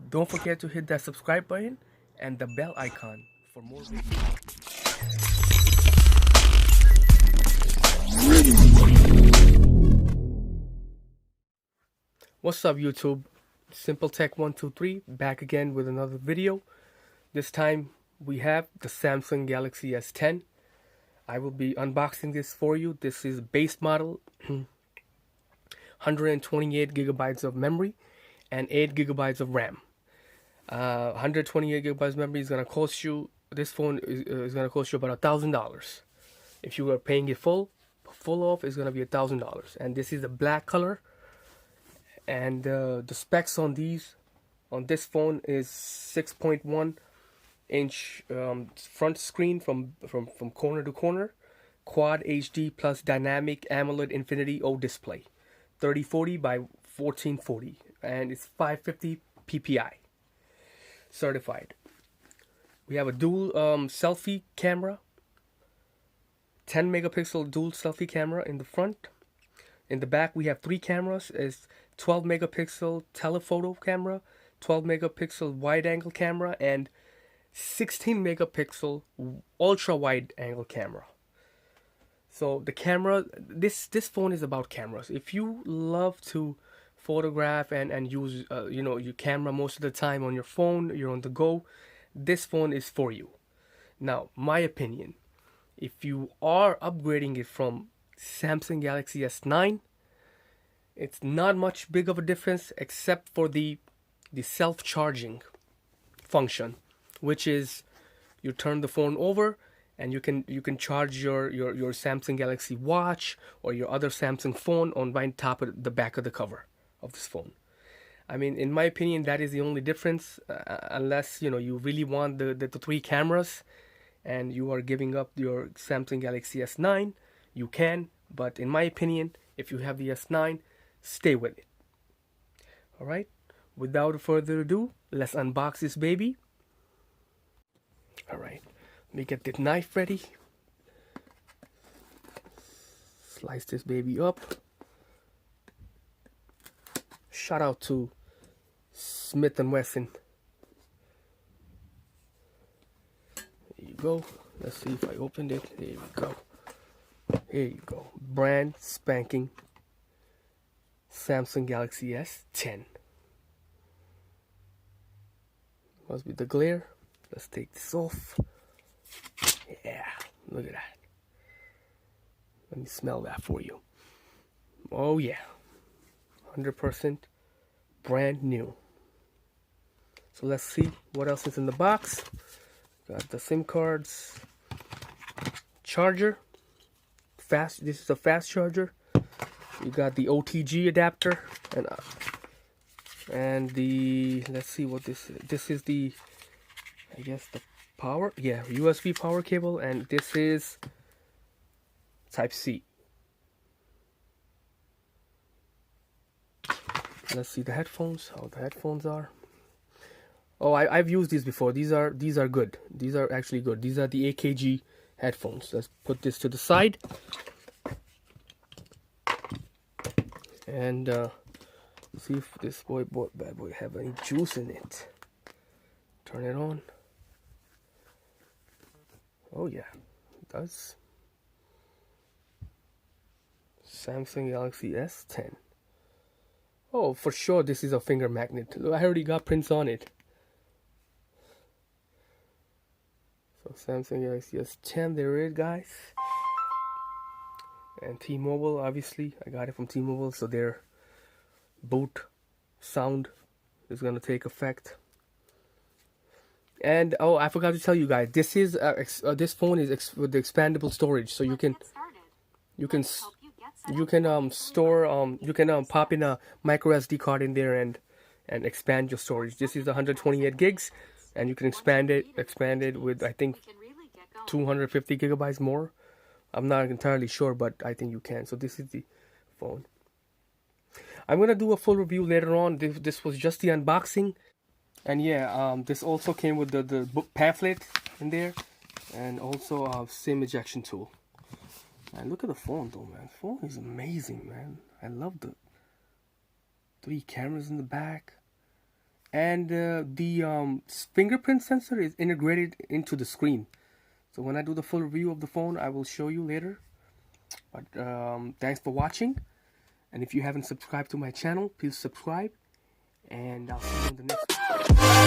Don't forget to hit that subscribe button and the bell icon for more videos. What's up YouTube? Simple Tech 123 back again with another video. This time we have the Samsung Galaxy S10. I will be unboxing this for you. This is base model, 128 gigabytes of memory and 8 gigabytes of RAM. 128 gigabytes of memory is gonna cost you. This phone is gonna cost you about $1,000. If you are paying it full off, it's gonna be $1,000. And this is a black color. And the specs on this phone is 6.1 inch front screen from corner to corner, quad HD plus dynamic AMOLED Infinity O display, 3040 by 1440, and it's 550 PPI certified. We have a dual selfie camera, 10 megapixel dual selfie camera in the front. In the back we have 3 cameras. Is 12 megapixel telephoto camera, 12 megapixel wide angle camera, and 16 megapixel ultra wide angle camera. So the camera, this phone is about cameras. If you love to photograph and use your camera most of the time on your phone, you're on the go, this phone is for you. Now, my opinion, if you are upgrading it from Samsung Galaxy S9, it's not much big of a difference except for the self-charging function, which is you turn the phone over and you can charge your Samsung Galaxy Watch or your other Samsung phone on right top of the back of the cover of this phone. I mean, in my opinion, that is the only difference, unless you really want the 3 cameras and you are giving up your Samsung Galaxy S9, you can. But in my opinion, if you have the S9, stay with it. Alright, without further ado, let's unbox this baby. Alright, let me get the knife ready. Slice this baby up. Shout out to Smith & Wesson. There you go. Let's see if I opened it. There we go. Here you go. Brand spanking Samsung Galaxy S10. Must be the glare. Let's take this off. Yeah, look at that. Let me smell that for you. Oh yeah, 100% brand new. So let's see what else is in the box. Got the SIM cards, charger. This is a fast charger. You got the OTG adapter and the, let's see what this is. This is the, I guess, the power, yeah, USB power cable, and this is Type C. Let's see the headphones, how the headphones are. Oh, I've used these before. These are good. These are actually good. These are the AKG headphones. Let's put this to the side. And see if this bad boy have any juice in it. Turn it on. Oh yeah, it does. Samsung Galaxy S10. Oh, for sure this is a finger magnet. I already got prints on it. So Samsung Galaxy S10, there it is, guys. And T-Mobile, obviously, I got it from T-Mobile, so their boot sound is gonna take effect. And oh, I forgot to tell you guys, this is this phone is with the expandable storage, so you can store you can pop in a micro SD card in there and expand your storage. This is 128 gigs, and you can expand it with, I think, 250 gigabytes more. I'm not entirely sure, but I think you can. So this is the phone. I'm gonna do a full review later on. This was just the unboxing, and yeah, this also came with the book pamphlet in there, and also a SIM ejection tool. And look at the phone though, man. The phone is amazing, man. I love the 3 cameras in the back. and the fingerprint sensor is integrated into the screen. So when I do the full review of the phone, I will show you later. But thanks for watching, and if you haven't subscribed to my channel, please subscribe, and I'll see you in the next one.